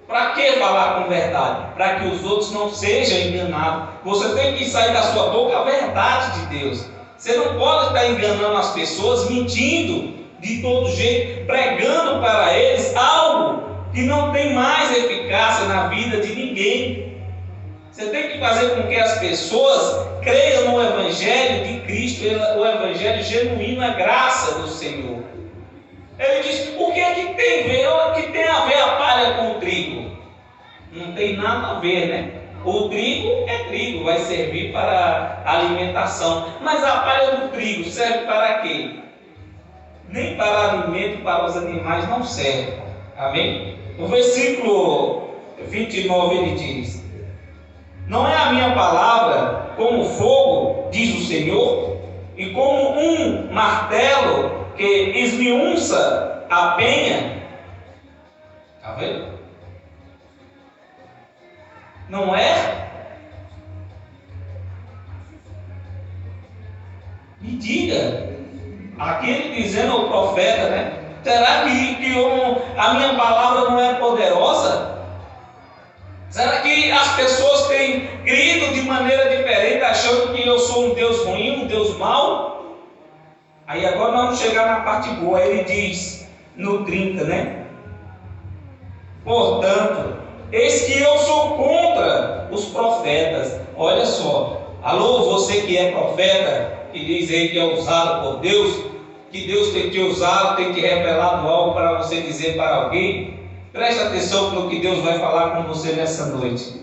Speaker 1: Para que falar com verdade? Para que os outros não sejam enganados. Você tem que sair da sua boca a verdade de Deus. Você não pode estar enganando as pessoas, mentindo de todo jeito, pregando para eles algo que não tem mais eficácia na vida de ninguém. Você tem que fazer com que as pessoas creiam no Evangelho de Cristo, o Evangelho genuíno, a graça do Senhor. Ele diz: o que é que tem a ver a palha com o trigo? Não tem nada a ver, né? O trigo é trigo, vai servir para alimentação. Mas a palha do trigo serve para quê? Nem para alimento para os animais não serve. Amém? No versículo 29 ele diz: não é a minha palavra como fogo, diz o Senhor, e como um martelo que esmiuça a penha. Está vendo? Não é? Me diga, aquele dizendo ao profeta, né? Será que a minha palavra não é poderosa? Será que as pessoas têm crido de maneira diferente, achando que eu sou um Deus ruim, um Deus mau? Aí agora nós vamos chegar na parte boa. Ele diz no 30, né? Portanto, eis que eu sou contra os profetas. Olha só, alô, você que é profeta, que diz aí que é usado por Deus, que Deus tem te usado, tem te revelado algo para você dizer para alguém. Preste atenção no que Deus vai falar com você nessa noite.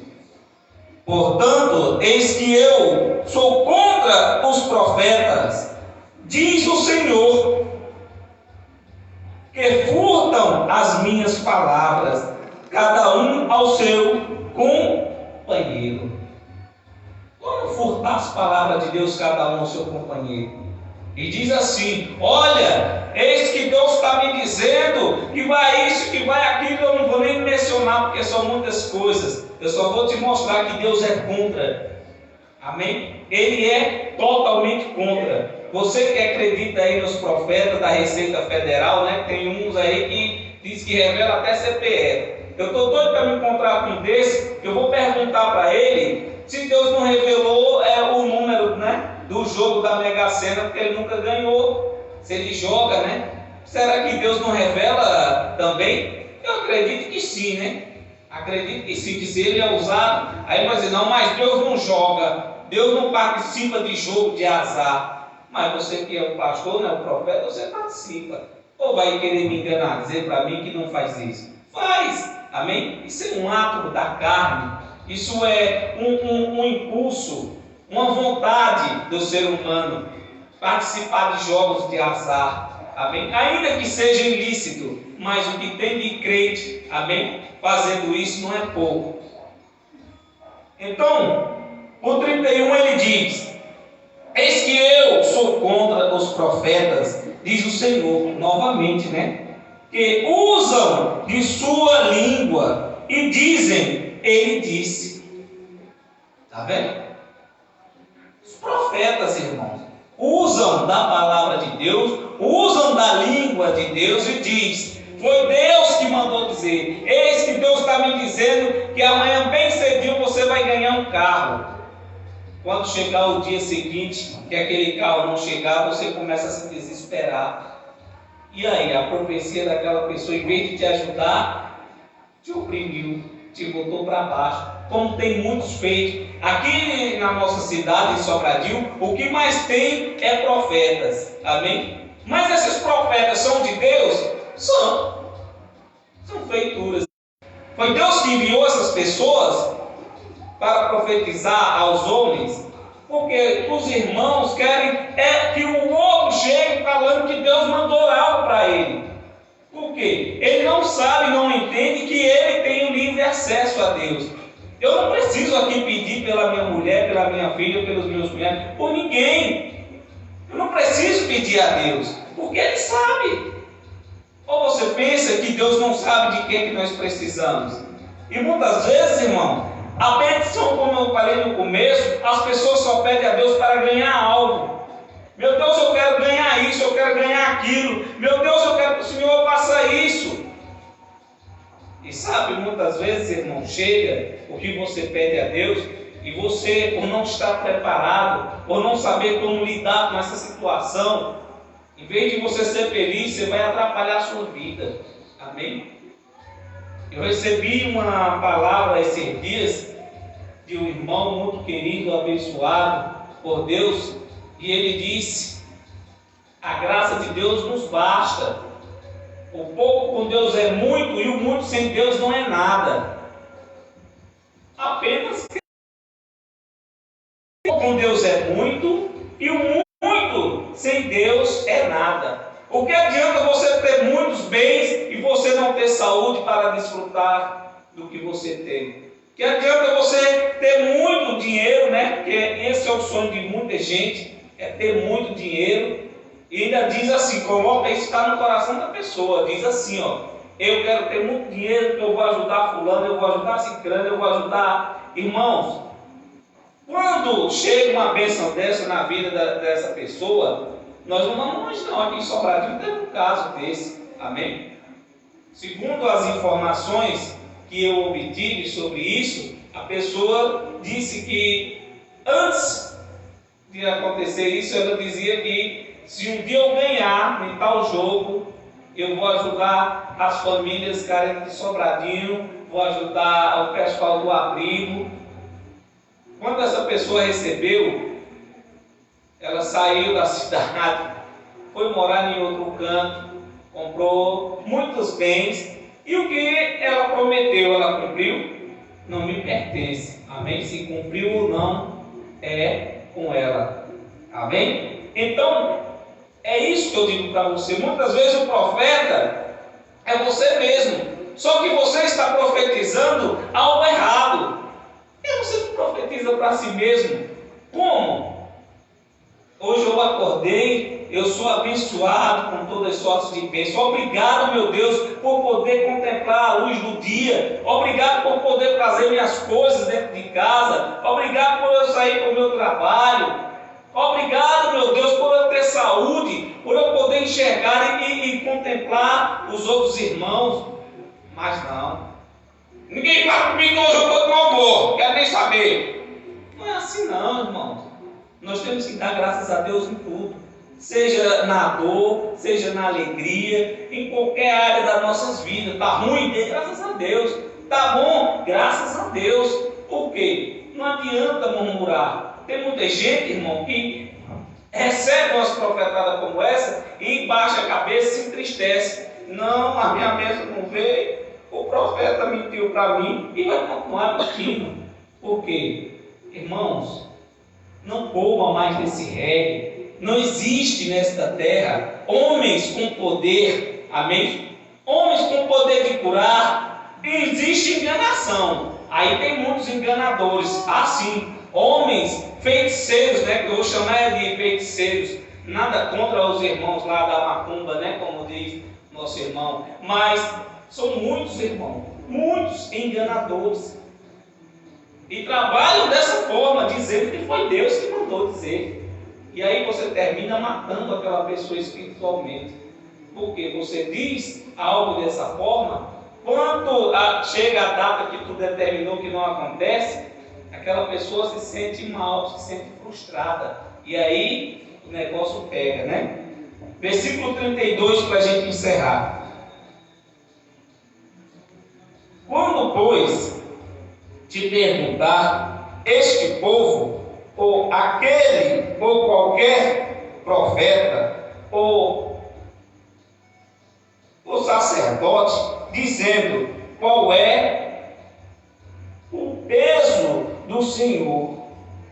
Speaker 1: Portanto, eis que eu sou contra os profetas, diz o Senhor, que furtam as minhas palavras, cada um ao seu companheiro. Como furtar as palavras de Deus, cada um ao seu companheiro? E diz assim: olha, eis que Deus está me dizendo que vai isso, que vai aquilo. Eu não vou nem mencionar, porque são muitas coisas. Eu só vou te mostrar que Deus é contra. Amém? Ele é totalmente contra. Você que acredita aí nos profetas da Receita Federal, né? Tem uns aí que diz que revela até CPF. Eu estou doido para me encontrar com um desse. Eu vou perguntar para ele se Deus não revelou o número, né, do jogo da Mega Sena, porque ele nunca ganhou. Se ele joga, né? Será que Deus não revela também? Eu acredito que sim, né? Acredito que sim, que se ele é usado, aí vai dizer: não, mas Deus não joga, Deus não participa de jogo de azar. Mas você que é o pastor, né, o profeta, você participa. Ou vai querer me enganar, dizer para mim que não faz isso? Faz, amém? Isso é um ato da carne. Isso é um impulso, uma vontade do ser humano, participar de jogos de azar, amém? Ainda que seja ilícito, mas o que tem de crente, amém, fazendo isso não é pouco. Então, o 31 ele diz: eis que eu sou contra os profetas, diz o Senhor, novamente, né? Que usam de sua língua e dizem: ele disse. Está vendo? Os profetas, irmãos, usam da palavra de Deus, usam da língua de Deus e diz: foi Deus que mandou dizer. Eis que Deus está me dizendo que amanhã bem cedinho você vai ganhar um carro. Quando chegar o dia seguinte, que aquele carro não chegar, você começa a se desesperar. E aí, a profecia daquela pessoa, em vez de te ajudar, te oprimiu, te botou para baixo. Como tem muitos feitos. Aqui na nossa cidade, em Sobradinho, o que mais tem é profetas. Amém? Mas esses profetas são de Deus? São feituras. Foi Deus que enviou essas pessoas para profetizar aos homens, porque os irmãos querem que o outro chegue falando que Deus mandou algo para ele. Por quê? Ele não sabe, não entende que ele tem o livre acesso a Deus. Eu não preciso aqui pedir pela minha mulher, pela minha filha, pelos meus filhos, por ninguém. Eu não preciso pedir a Deus, porque Ele sabe. Ou você pensa que Deus não sabe de quem que nós precisamos? E muitas vezes, irmão, a petição, como eu falei no começo, as pessoas só pedem a Deus para ganhar algo. Meu Deus, eu quero ganhar isso, eu quero ganhar aquilo. Meu Deus, eu quero que o Senhor faça isso. E sabe, muitas vezes, irmão, chega o que você pede a Deus e você, por não estar preparado, por não saber como lidar com essa situação, em vez de você ser feliz, você vai atrapalhar a sua vida. Amém? Eu recebi uma palavra esses dias de um irmão muito querido, abençoado por Deus, e ele disse: a graça de Deus nos basta. O pouco com Deus é muito e o muito sem Deus não é nada. Apenas com Deus é muito e o muito sem Deus é nada. O que adianta você ter muitos bens e você não ter saúde para desfrutar do que você tem? O que adianta você ter muito dinheiro, né? Porque esse é o sonho de muita gente, é ter muito dinheiro. E ainda diz assim, coloca isso, está no coração da pessoa, diz assim, ó: eu quero ter muito dinheiro, que eu vou ajudar fulano, eu vou ajudar ciclano, eu vou ajudar. Irmãos, quando chega uma bênção dessa na vida dessa pessoa, nós não vamos não, aqui em Sobradinho teve um caso desse, amém? Segundo as informações que eu obtive sobre isso, a pessoa disse que antes de acontecer isso, ela dizia que se um dia eu ganhar em tal jogo, eu vou ajudar as famílias carentes de Sobradinho, vou ajudar o pessoal do abrigo. Quando essa pessoa recebeu, ela saiu da cidade, foi morar em outro canto, comprou muitos bens, e o que ela prometeu, ela cumpriu? Não me pertence, amém? Se cumpriu ou não, é com ela, amém? Então, é isso que eu digo para você. Muitas vezes o profeta é você mesmo, só que você está profetizando algo errado. E você profetiza para si mesmo. Como? Hoje eu acordei, eu sou abençoado com todas as sortes de bênçãos. Obrigado, meu Deus, por poder contemplar a luz do dia. Obrigado por poder trazer minhas coisas dentro de casa. Obrigado por eu sair para o meu trabalho. Obrigado, meu Deus, por eu ter saúde, por eu poder enxergar e contemplar os outros irmãos. Mas não. Ninguém fala comigo hoje, eu estou com amor, quero nem saber. Não é assim não, irmãos. Nós temos que dar graças a Deus em tudo. Seja na dor, seja na alegria, em qualquer área das nossas vidas. Está ruim? Dê graças a Deus. Está bom? Graças a Deus. Por quê? Não adianta murmurar. Tem muita gente, irmão, que recebe umas profetadas como essa e baixa a cabeça e se entristece. Não, a minha bênção não veio. O profeta mentiu para mim e vai continuar mentindo. Por quê? Irmãos, não coma mais desse reggae. Não existe nesta terra homens com poder, amém? Homens com poder de curar. Existe enganação. Aí tem muitos enganadores. Assim, homens feiticeiros, né? Que eu vou chamar de feiticeiros. Nada contra os irmãos lá da macumba, né? Como diz nosso irmão. Mas são muitos irmãos, muitos enganadores. E trabalham dessa forma, dizendo que foi Deus que mandou dizer. E aí você termina matando aquela pessoa espiritualmente. Porque você diz algo dessa forma, quando chega a data que tu determinou que não acontece, aquela pessoa se sente mal, se sente frustrada. E aí o negócio pega, né? Versículo 32 para a gente encerrar. Quando, pois, te perguntar este povo, ou aquele, ou qualquer profeta, ou o sacerdote, dizendo qual é o peso do Senhor,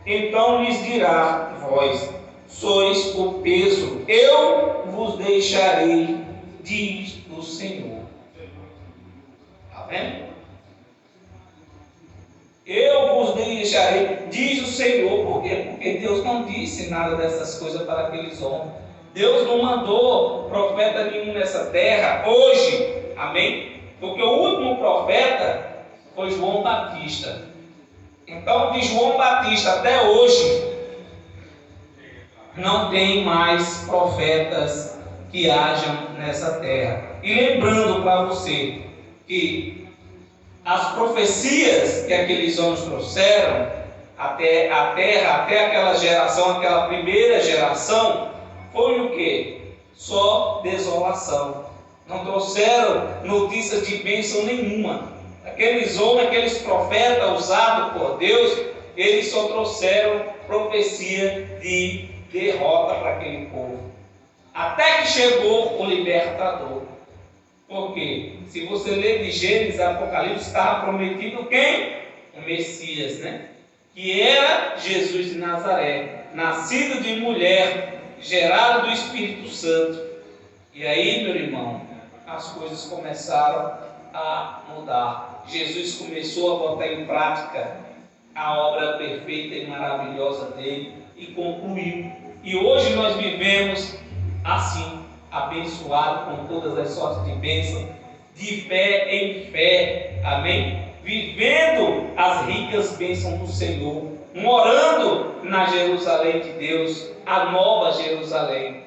Speaker 1: então lhes dirá: vós sois o peso, eu vos deixarei, diz o Senhor. Está vendo? Eu vos deixarei, diz o Senhor. Por quê? Porque Deus não disse nada dessas coisas para aqueles homens. Deus não mandou profeta nenhum nessa terra hoje. Amém? Porque o último profeta foi João Batista. Então, de João Batista até hoje, não tem mais profetas que hajam nessa terra. E lembrando para você que as profecias que aqueles homens trouxeram até a terra, até aquela geração, aquela primeira geração, foi o quê? Só desolação. não trouxeram notícias de bênção nenhuma. Aqueles homens, aqueles profetas usados por Deus, eles só trouxeram profecia de derrota para aquele povo. Até que chegou o libertador. Porque se você ler de Gênesis, Apocalipse, estava prometido quem? O Messias, né? Que era Jesus de Nazaré, nascido de mulher, gerado do Espírito Santo. E aí, meu irmão, as coisas começaram a mudar. Jesus começou a botar em prática a obra perfeita e maravilhosa dele e concluiu. E hoje nós vivemos assim, abençoado com todas as sortes de bênção, de fé em fé, amém? Vivendo as ricas bênçãos do Senhor, morando na Jerusalém de Deus, a nova Jerusalém,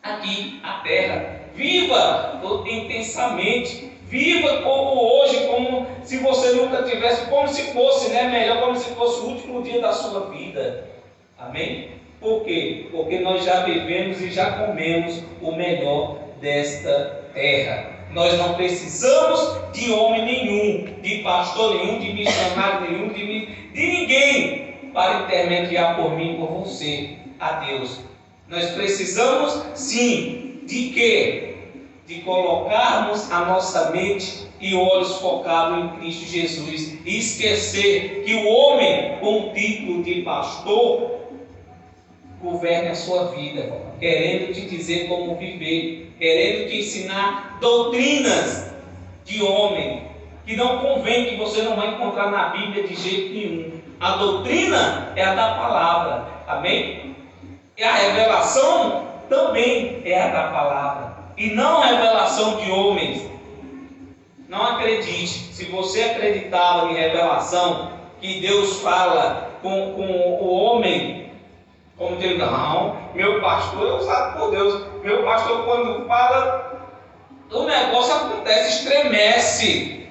Speaker 1: aqui a terra. Viva intensamente, viva como hoje, como se você nunca tivesse, como se fosse, né, melhor, como se fosse o último dia da sua vida, amém? Por quê? Porque nós já vivemos e já comemos o melhor desta terra. Nós não precisamos de homem nenhum, de pastor nenhum, de missionário nenhum, de ninguém para intermediar por mim e por você a Deus. Nós precisamos sim de quê? De colocarmos a nossa mente e olhos focados em Cristo Jesus e esquecer que o homem com título de pastor governe a sua vida, querendo te dizer como viver, querendo te ensinar doutrinas de homem, que não convém, que você não vai encontrar na Bíblia de jeito nenhum. A doutrina é a da palavra, amém? E a revelação também é a da palavra, e não a revelação de homens. Não acredite, se você acreditava em revelação, que Deus fala com o homem, como diz, não, meu pastor é usado por Deus. Meu pastor, quando fala, o negócio acontece, estremece.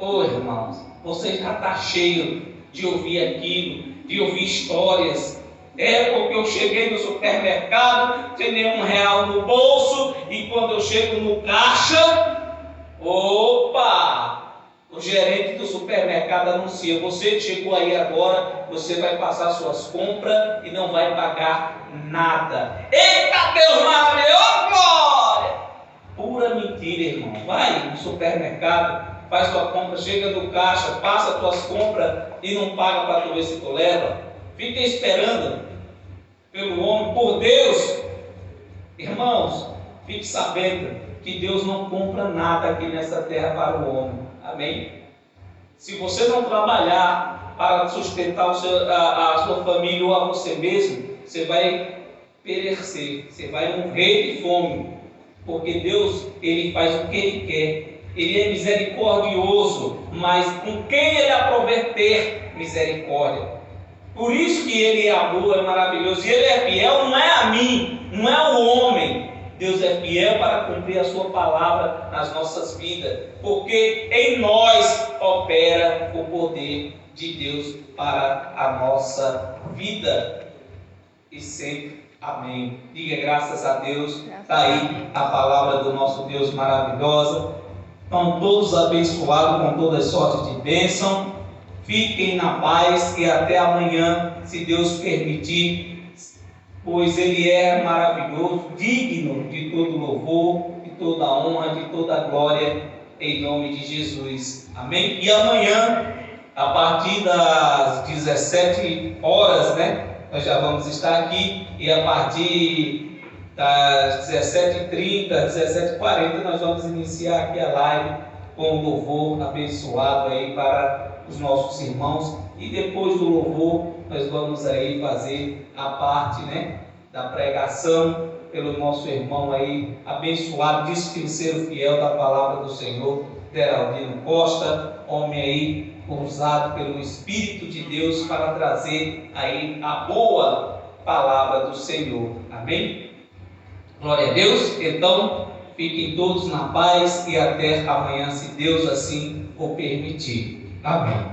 Speaker 1: Irmãos, você já está cheio de ouvir aquilo, de ouvir histórias. Porque eu cheguei no supermercado, sem nenhum real no bolso, e quando eu chego no caixa, o gerente do supermercado anuncia: você chegou aí agora, você vai passar suas compras e não vai pagar nada. Eita Deus maravilhoso, glória! Pura mentira, irmão. Vai no supermercado, faz tua compra, chega no caixa, passa tuas compras e não paga para tu ver se tu leva. Fica esperando pelo homem, por Deus. Irmãos, fique sabendo que Deus não compra nada aqui nessa terra para o homem. Amém? Se você não trabalhar para sustentar a sua família ou a você mesmo, você vai perecer, você vai morrer de fome. Porque Deus, Ele faz o que Ele quer. Ele é misericordioso, mas com quem Ele aprover ter misericórdia. Por isso que Ele é amor, é maravilhoso. E Ele é fiel, não é a mim, não é o homem. Deus é fiel para cumprir a sua palavra nas nossas vidas. Porque em nós opera o poder de Deus para a nossa vida. E sempre, amém. Diga graças a Deus. Está aí a palavra do nosso Deus maravilhosa. Estão todos abençoados com todas as sortes de bênção. Fiquem na paz e até amanhã, se Deus permitir, pois Ele é maravilhoso, digno de todo louvor, de toda honra, de toda glória, em nome de Jesus. Amém? E amanhã, a partir das 17 horas, né? Nós já vamos estar aqui, e a partir das 17h30, 17h40, nós vamos iniciar aqui a live com o louvor abençoado aí para os nossos irmãos, e depois do louvor nós vamos aí fazer a parte, né, da pregação pelo nosso irmão aí abençoado, dispenseiro fiel da palavra do Senhor, Deraldino Costa, homem aí usado pelo Espírito de Deus para trazer aí a boa palavra do Senhor. Amém? Glória a Deus. Então fiquem todos na paz e até amanhã, se Deus assim o permitir. Amém.